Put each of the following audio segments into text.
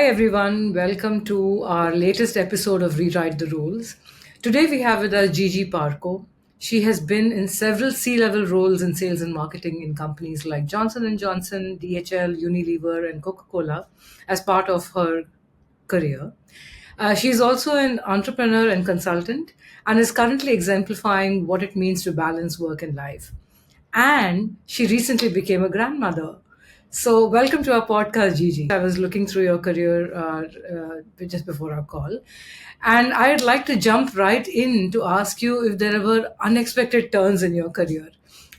Hi, everyone. Welcome to our latest episode of Rewrite the Rules. Today, we have with us Gigi Parco. She has been in several C-level roles in sales and marketing in companies like Johnson& Johnson, DHL, Unilever, and Coca-Cola as part of her career. She is also an entrepreneur and consultant and is currently exemplifying what it means to balance work and life. And she recently became a grandmother. So, welcome to our podcast, Gigi. I was looking through your career just before our call, and I'd like to jump right in to ask you if there were unexpected turns in your career.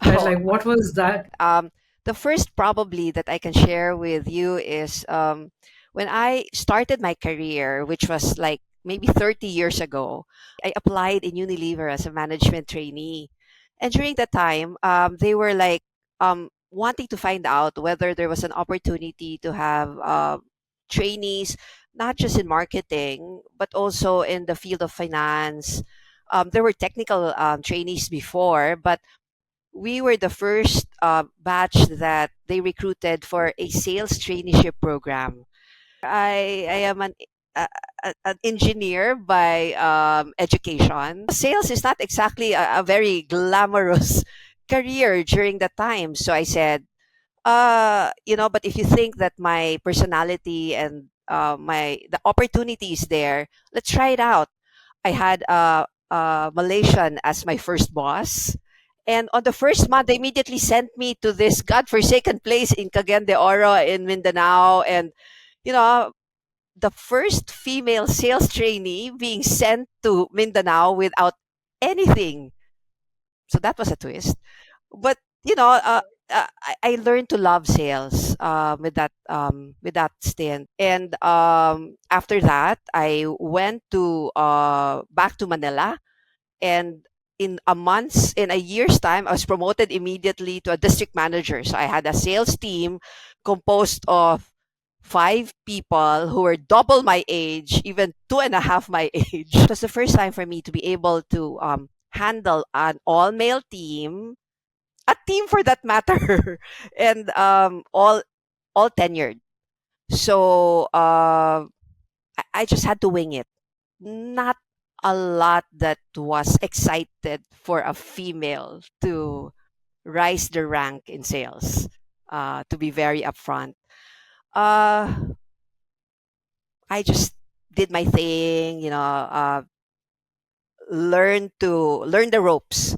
Right? Oh, Like, what was that? um, the first probably that I can share with you is when I started my career, which was like maybe 30 years ago, I applied in Unilever as a management trainee. And during that time, they were like wanting to find out whether there was an opportunity to have trainees, not just in marketing, but also in the field of finance. There were technical trainees before, but we were the first batch that they recruited for a sales traineeship program. I am an engineer by education. Sales is not exactly a very glamorous career during that time. So I said, but if you think that my personality and my the opportunity is there, let's try it out. I had a Malaysian as my first boss. And on the first month, they immediately sent me to this godforsaken place in Cagayan de Oro in Mindanao. And, you know, the first female sales trainee being sent to Mindanao without anything. So that was a twist. But, I learned to love sales with that stint. And after that, I went to back to Manila, and in a year's time, I was promoted immediately to a district manager. So I had a sales team composed of five people who were double my age, even two and a half my age. It was the first time for me to be able to handle an all male team, a team for that matter, and all tenured. So I just had to wing it. Not a lot that was excited for a female to rise the rank in sales. To be very upfront, uh, I just did my thing. Learn the ropes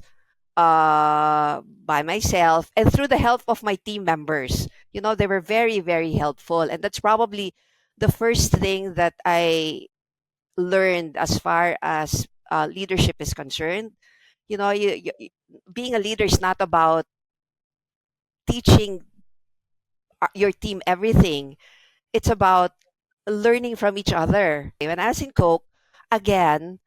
by myself and through the help of my team members. They were very, very helpful. And that's probably the first thing that I learned as far as leadership is concerned. Being a leader is not about teaching your team everything. It's about learning from each other. When I was in Coke, again,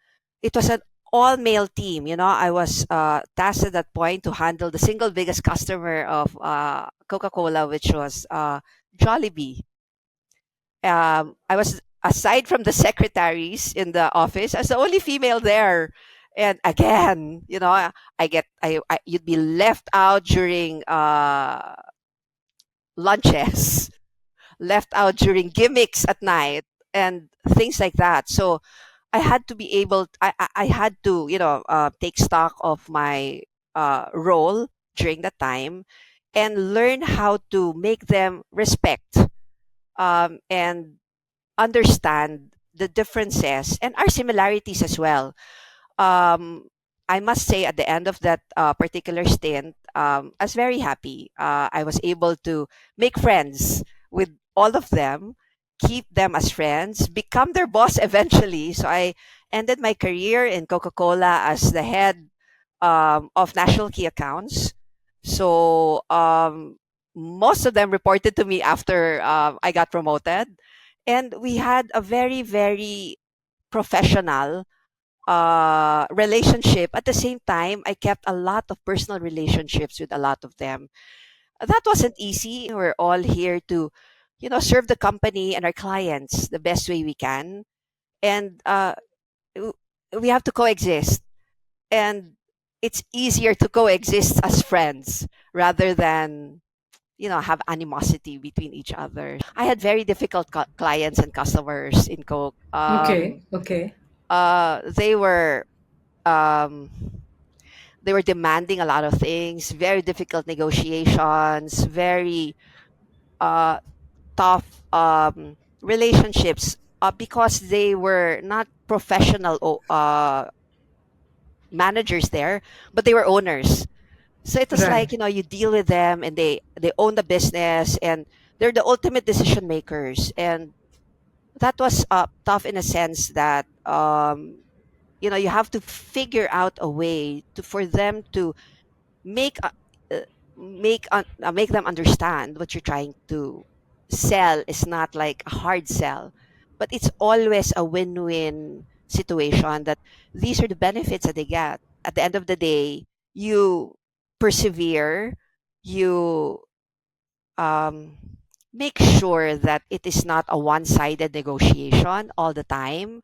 it was an all male team. I was tasked at that point to handle the single biggest customer of Coca-Cola, which was Jollibee. I was, aside from the secretaries in the office, as the only female there. And again, you'd be left out during lunches, left out during gimmicks at night, and things like that. So I had to be able. I had to take stock of my role during that time and learn how to make them respect and understand the differences and our similarities as well. Um, I must say, at the end of that particular stint, I was very happy. I was able to make friends with all of them, keep them as friends, become their boss eventually. So I ended my career in Coca Cola as the head of national key accounts. So most of them reported to me after I got promoted. And we had a very, very professional relationship. At the same time, I kept a lot of personal relationships with a lot of them. That wasn't easy. We're all here to, serve the company and our clients the best way we can. And w- we have to coexist. And it's easier to coexist as friends rather than, have animosity between each other. I had very difficult clients and customers in Coke. Okay, okay. They were um, they were demanding a lot of things, very difficult negotiations, very uh, tough relationships, because they were not professional managers there, but they were owners. So it was like, Right. you deal with them, and they own the business, and they're the ultimate decision makers. And that was tough in a sense that you have to figure out a way to for them to make uh, make them understand what you're trying to sell is not like a hard sell, but it's always a win-win situation, that these are the benefits that they get at the end of the day. You persevere, you um, make sure that it is not a one-sided negotiation all the time,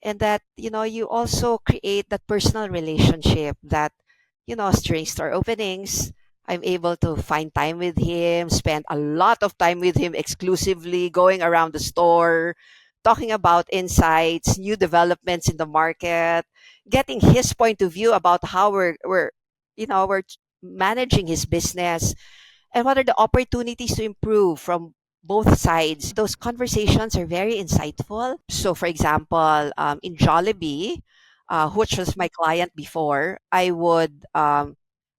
and that you also create that personal relationship that during store openings, I'm able to find time with him, spend a lot of time with him exclusively, going around the store, talking about insights, new developments in the market, getting his point of view about how we're managing his business, and what are the opportunities to improve from both sides. Those conversations are very insightful. So, for example, in Jollibee, which was my client before,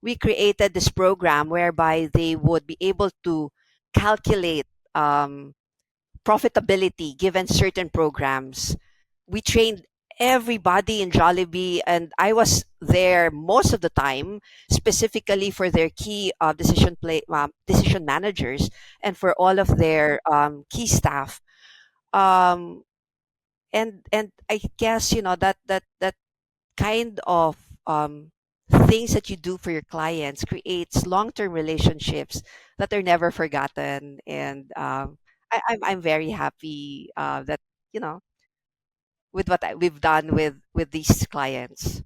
we created this program whereby they would be able to calculate um, profitability given certain programs. We trained everybody in Jollibee, and I was there most of the time, specifically for their key decision managers, and for all of their key staff. Um, and I guess that kind of things that you do for your clients creates long-term relationships that are never forgotten. And I'm very happy that you know with what we've done with these clients.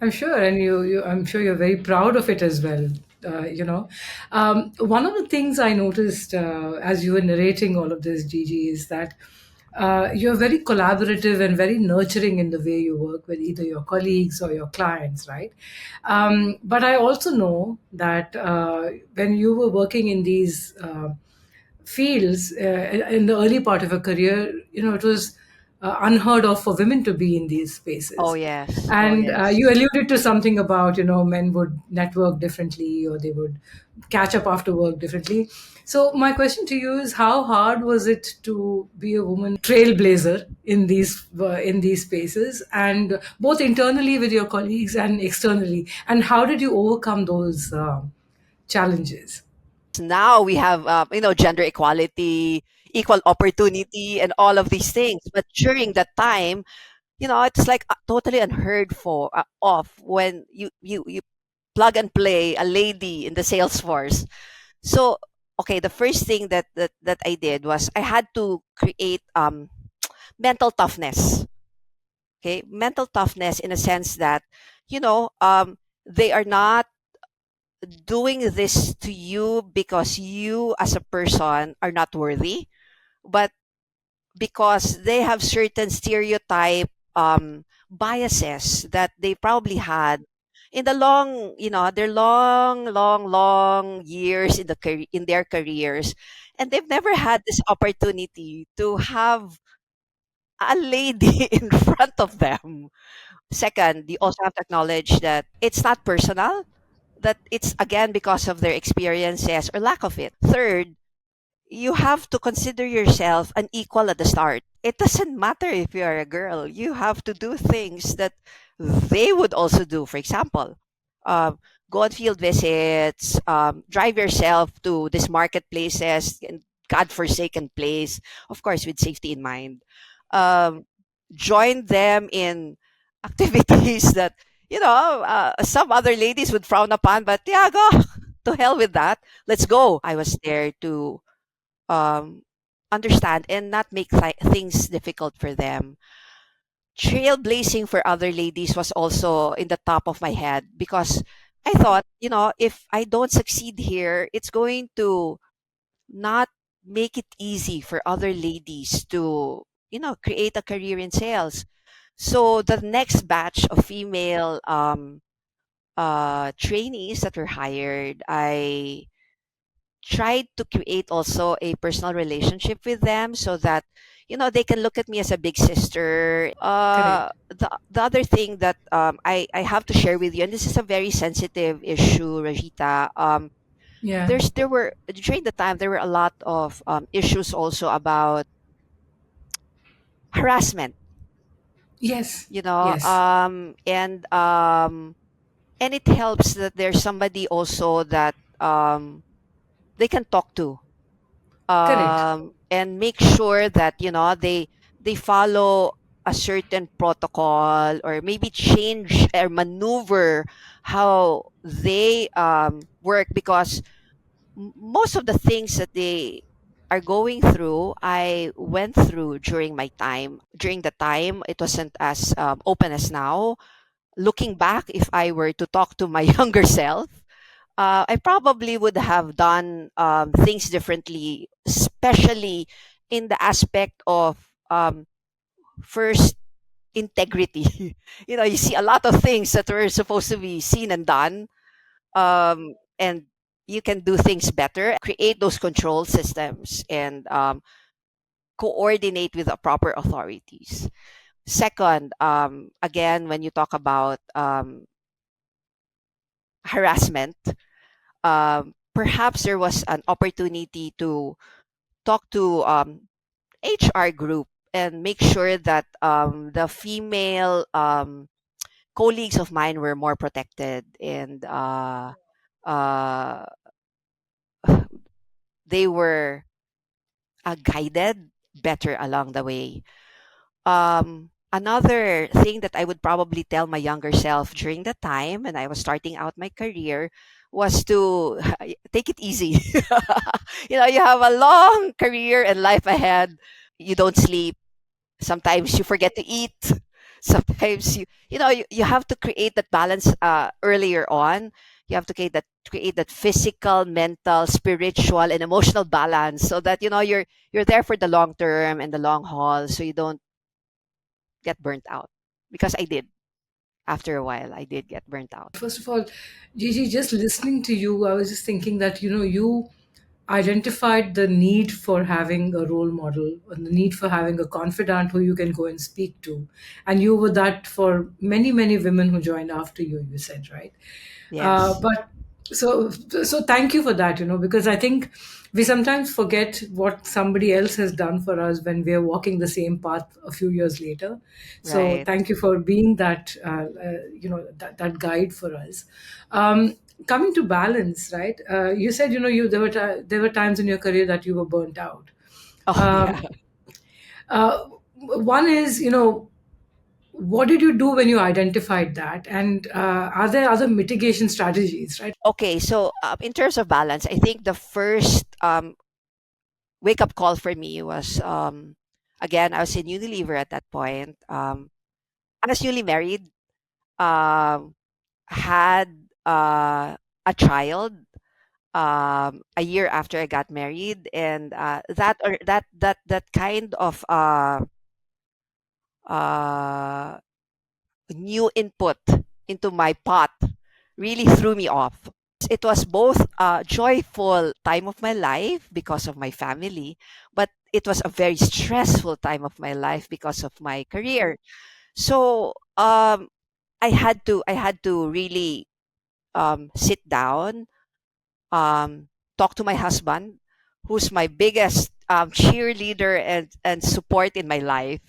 I'm sure, and I'm sure you're very proud of it as well. One of the things I noticed as you were narrating all of this, Gigi, is that you're very collaborative and very nurturing in the way you work with either your colleagues or your clients, right? But I also know that when you were working in these fields in the early part of a career, it was unheard of for women to be in these Oh spaces. yes, oh And yes. you alluded to something about, men would network differently or they would catch up after work differently. So my question to you is, how hard was it to be a woman trailblazer in these spaces, and both internally with your colleagues and externally? And how did you overcome those challenges? Now we have gender equality, equal opportunity, and all of these things. But during that time, it's like totally unheard of when you plug and play a lady in the sales force. So, okay, the first thing that I did was I had to create mental toughness. Okay, mental toughness in a sense that they are not doing this to you because you as a person are not worthy, but because they have certain stereotype biases that they probably had in the their long years in their careers, and they've never had this opportunity to have a lady in front of them. Second, you also have to acknowledge that it's not personal, that it's again because of their experiences or lack of it. Third, you have to consider yourself an equal at the start. It doesn't matter if you're a girl. You have to do things that they would also do. For example, go on field visits, drive yourself to these marketplaces and godforsaken place, of course, with safety in mind. Um, join them in activities that, some other ladies would frown upon, but yeah, go to hell with that. Let's go. I was there to um, understand and not make things difficult for them. Trailblazing for other ladies was also in the top of my head because I thought, if I don't succeed here, it's going to not make it easy for other ladies to, create a career in sales. So the next batch of female trainees that were hired, I tried to create also a personal relationship with them so that they can look at me as a big sister. Correct. The other thing that I have to share with you, and this is a very sensitive issue, Rajita. Yeah. There were during the time there were a lot of issues also about harassment, Yes. you know Yes. um and um and it helps that there's somebody also that they can talk to, Correct. and make sure that they follow a certain protocol, or maybe change or maneuver how they work, because most of the things that they are going through, I went through during my time. During the time, it wasn't as open as now. Looking back, if I were to talk to my younger self, I probably would have done things differently, especially in the aspect of first integrity. You see a lot of things that were supposed to be seen and done, and you can do things better, create those control systems, and coordinate with the proper authorities. Second, again, when you talk about harassment, perhaps there was an opportunity to talk to HR group and make sure that the female colleagues of mine were more protected, and uh, they were guided better along the way. Another thing that I would probably tell my younger self during the time when I was starting out my career was to take it easy. You have a long career and life ahead. You don't sleep. Sometimes you forget to eat. Sometimes you have to create that balance earlier on. You have to create that physical, mental, spiritual, and emotional balance, so that you're there for the long term and the long haul, so you don't get burnt out, because I did. After a while, I did get burnt out. First of all, Gigi, just listening to you, I was just thinking that, you identified the need for having a role model and the need for having a confidant who you can go and speak to. And you were that for many, many women who joined after you said, right? Yes, But so thank you for that, because I think we sometimes forget what somebody else has done for us when we are walking the same path a few years later. So right. thank you for being that, that guide for us. Coming to balance, right? You said, there were times in your career that you were burnt out. Oh, yeah. Um, one is, what did you do when you identified that? And are there other mitigation strategies, right? Okay, so in terms of balance, I think the first wake up call for me was, again, I was in Unilever at that point. I was newly married, um, had a child a year after I got married, and that kind of uh, new input into my pot really threw me off. It was both a joyful time of my life because of my family, but it was a very stressful time of my life because of my career. So I had to really sit down, um, talk to my husband, who's my biggest cheerleader and support in my life,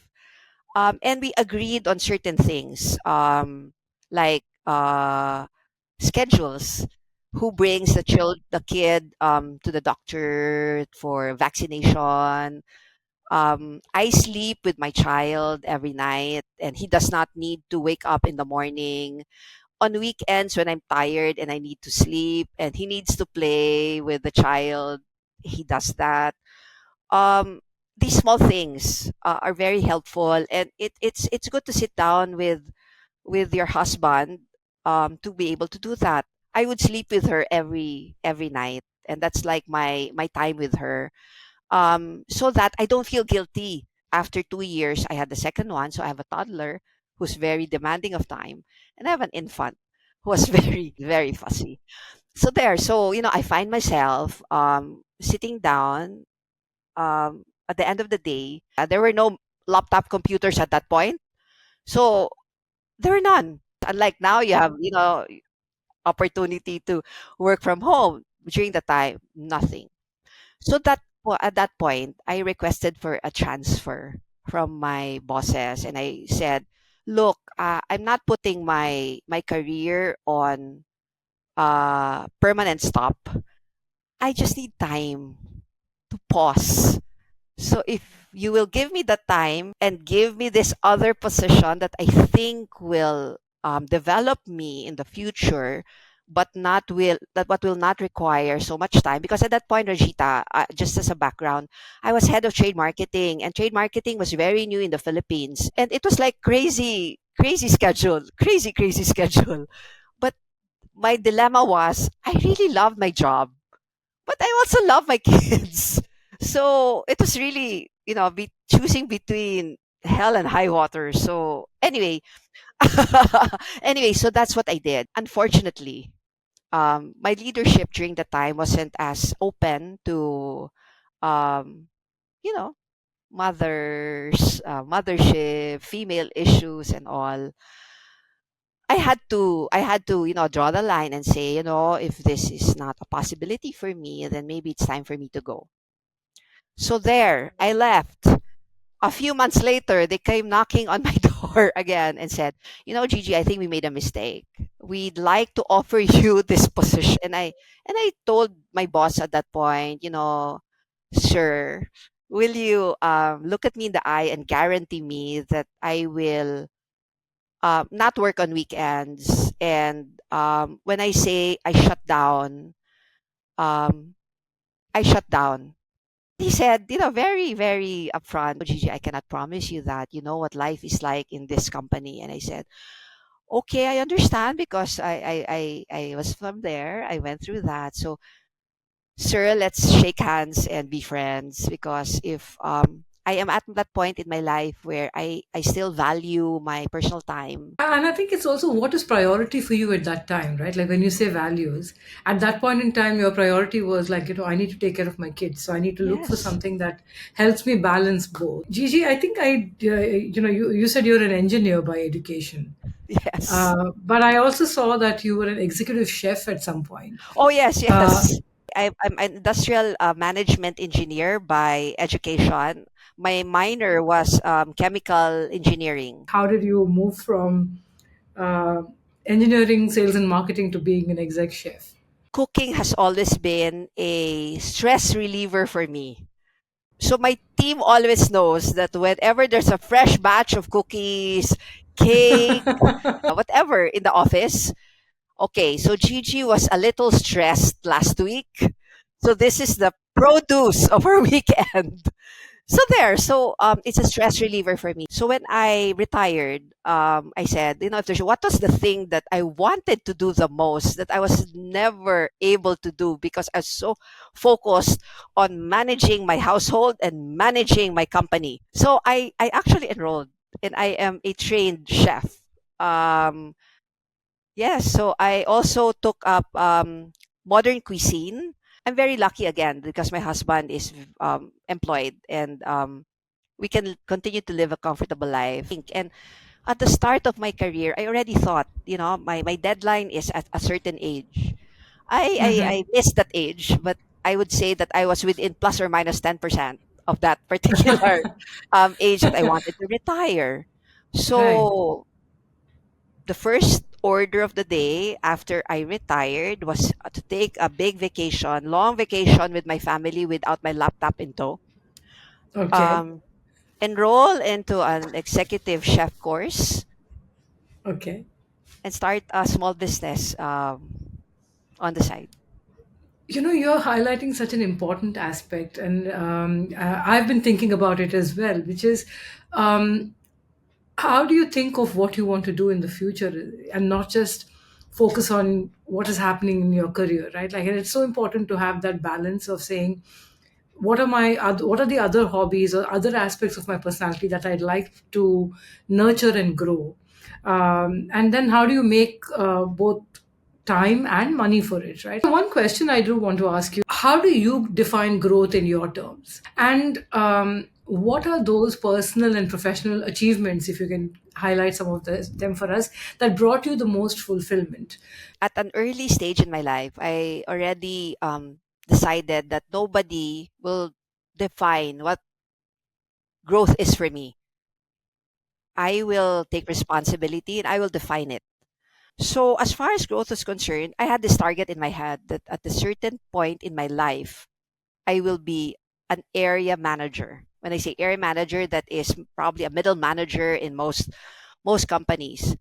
and we agreed on certain things, like schedules. Who brings the kid to the doctor for vaccination? I sleep with my child every night, and he does not need to wake up in the morning. On weekends, when I'm tired and I need to sleep, and he needs to play with the child, he does that. um these small things are very helpful, and it's good to sit down with your husband to be able to do that. I would sleep with her every night, and that's like my time with her. So that I don't feel guilty. After 2 years, I had the second one, so I have a toddler who's very demanding of time, and I have an infant who was very fussy. So there, so I find myself sitting down at the end of the day. There were no laptop computers at that point, so there were none. Unlike now, you have opportunity to work from home. During the time, nothing. So at that point, I requested for a transfer from my bosses, and I said, "Look, I'm not putting my career on permanent stop. I just need time to pause. So if you will give me the time and give me this other position that I think will develop me in the future, but not will that what will not require so much time, because at that point, Rajita, just as a background, I was head of trade marketing, and trade marketing was very new in the Philippines, and it was like crazy schedule, crazy schedule. But my dilemma was I really love my job, but I also love my kids. So it was really, choosing between hell and high water. So anyway, anyway, so that's what I did. Unfortunately, my leadership during the time wasn't as open to, um, you know, mothership, female issues, and all. I had to, draw the line and say, if this is not a possibility for me, then maybe it's time for me to go. So there, I left. A few months later, they came knocking on my door again and said, Gigi, I think we made a mistake. We'd like to offer you this position. And I told my boss at that point, sir, will you look at me in the eye and guarantee me that I will not work on weekends? And when I say um, I shut down. He said, very, very upfront, Gigi, I cannot promise you that. You know what life is like in this company. And I said, okay, I understand, because I was from there. I went through that. So, sir, let's shake hands and be friends, because if I am at that point in my life where I still value my personal time. And I think it's also what is priority for you at that time, right? Like when you say values, at that point in time, your priority was like, I need to take care of my kids. So I need to look for Yes. something that helps me balance both. Gigi, I think you said you're an engineer by education. Yes. But I also saw that you were an executive chef at some point. Oh, yes, Uh, yes. I'm an industrial management engineer by education. My minor was chemical engineering. how did you move from uh, engineering, sales, and marketing to being an exec chef? Cooking has always been a stress reliever for me. So my team always knows that whenever there's a fresh batch of cookies, cake, whatever in the office, okay, so Gigi was a little stressed last week. So this is the produce of her weekend. So there, so it's a stress reliever for me. So when I retired, I said, if there's what was the thing that I wanted to do the most that I was never able to do because I was so focused on managing my household and managing my company. So I actually enrolled, and I am a trained chef. Um, yes, so I also took up modern cuisine. I'm very lucky again because my husband is employed, and we can continue to live a comfortable life. And at the start of my career, I already thought, my deadline is at a certain age. I missed that age, but I would say that I was within plus or minus 10% of that particular age that I wanted to retire. Right. So the first order of the day after I retired was to take a big vacation, long vacation with my family without my laptop in tow. Okay. Um, Enroll into an executive chef course Okay. and start a small business on the side. You're highlighting such an important aspect, and I've been thinking about it as well, which is how do you think of what you want to do in the future, and not just focus on what is happening in your career, right? Like, and it's so important to have that balance of saying, what are the other hobbies or other aspects of my personality that I'd like to nurture and grow, and then how do you make both time and money for it, right? One question I do want to ask you: how do you define growth in your terms, and what are those personal and professional achievements, if you can highlight some of them for us, that brought you the most fulfillment? At an early stage in my life, I already decided that nobody will define what growth is for me. I will take responsibility and I will define it. So, as far as growth is concerned, I had this target in my head that at a certain point in my life, I will be an area manager. When I say area manager, that is probably a middle manager in most companies.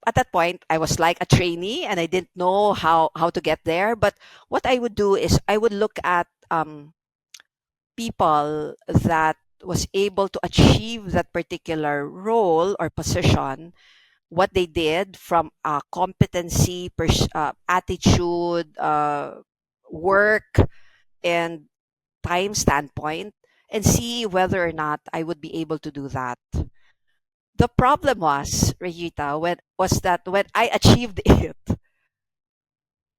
At that point, I was like a trainee and I didn't know how to get there. But what I would do is I would look at people that was able to achieve that particular role or position, what they did from a competency, attitude, work, and time standpoint, and see whether or not I would be able to do that. The problem was, Regita, when I achieved it,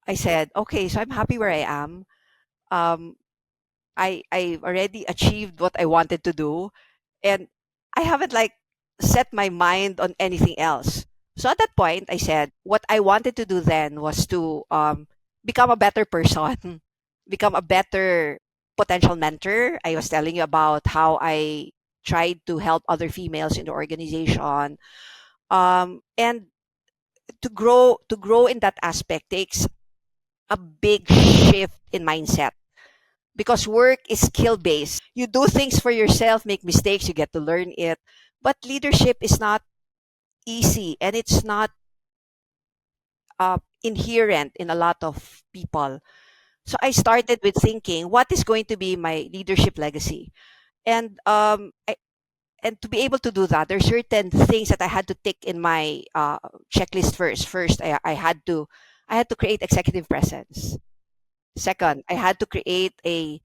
I said, okay, so I'm happy where I am. Um, I already achieved what I wanted to do, and I haven't like set my mind on anything else. So at that point, I said what I wanted to do then was to become a better person, become a better potential mentor. I was telling you about how I tried to help other females in the organization, and to grow in that aspect takes a big shift in mindset because work is skill based. You do things for yourself, make mistakes, you get to learn it. But leadership is not easy and it's not inherent in a lot of people. So I started with thinking, what is going to be my leadership legacy? And and to be able to do that, there's certain things that I had to tick in my checklist first. First, I had to create executive presence. Second, I had to create a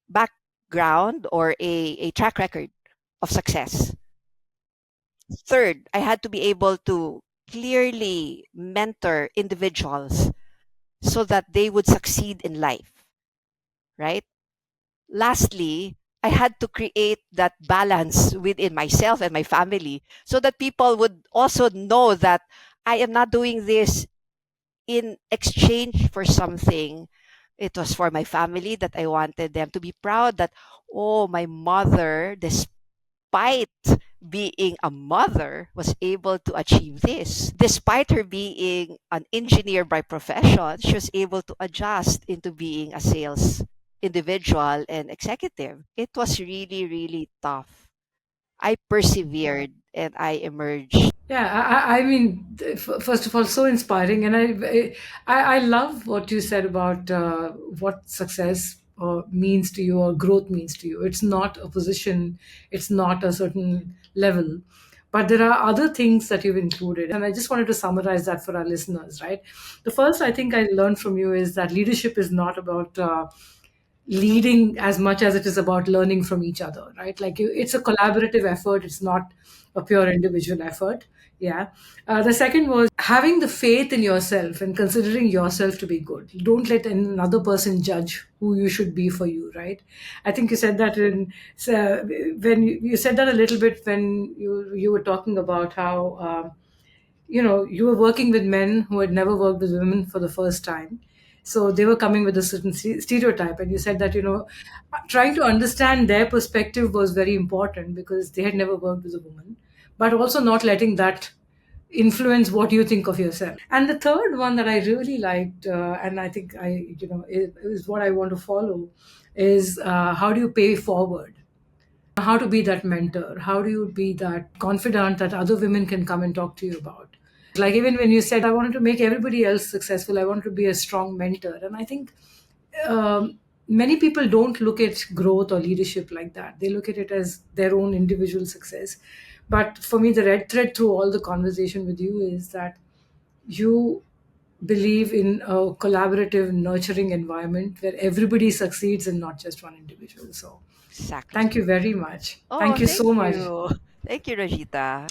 background or a track record of success. Third, I had to be able to clearly mentor individuals so that they would succeed in life, right? Lastly, I had to create that balance within myself and my family so that people would also know that I am not doing this in exchange for something. It was for my family that I wanted them to be proud that, oh, my mother, despite being a mother, was able to achieve this. Despite her being an engineer by profession, she was able to adjust into being a sales individual and executive. It was really, really tough. I persevered and I emerged. Yeah, I mean, first of all, so inspiring, and I love what you said about what success means to you or growth means to you. It's not a position, it's not a certain level, but there are other things that you've included, and I just wanted to summarize that for our listeners. Right, the first I think I learned from you is that leadership is not about leading as much as it is about learning from each other, right? Like it's a collaborative effort, it's not a pure individual effort. Yeah. The second was having the faith in yourself and considering yourself to be good. Don't let another person judge who you should be for you, right? I think you said that when you said that a little bit when you were talking about how you were working with men who had never worked with women for the first time. So they were coming with a certain stereotype. And you said that, trying to understand their perspective was very important because they had never worked with a woman, but also not letting that influence what you think of yourself. And the third one that I really liked, and I think is what I want to follow, is how do you pay forward? How to be that mentor? How do you be that confidant that other women can come and talk to you about? Like even when you said, I wanted to make everybody else successful, I wanted to be a strong mentor. And I think many people don't look at growth or leadership like that. They look at it as their own individual success. But for me, the red thread through all the conversation with you is that you believe in a collaborative, nurturing environment where everybody succeeds and not just one individual. So, Exactly. thank you very much. Oh, Thank you thank so much. you. Thank you, Rajita.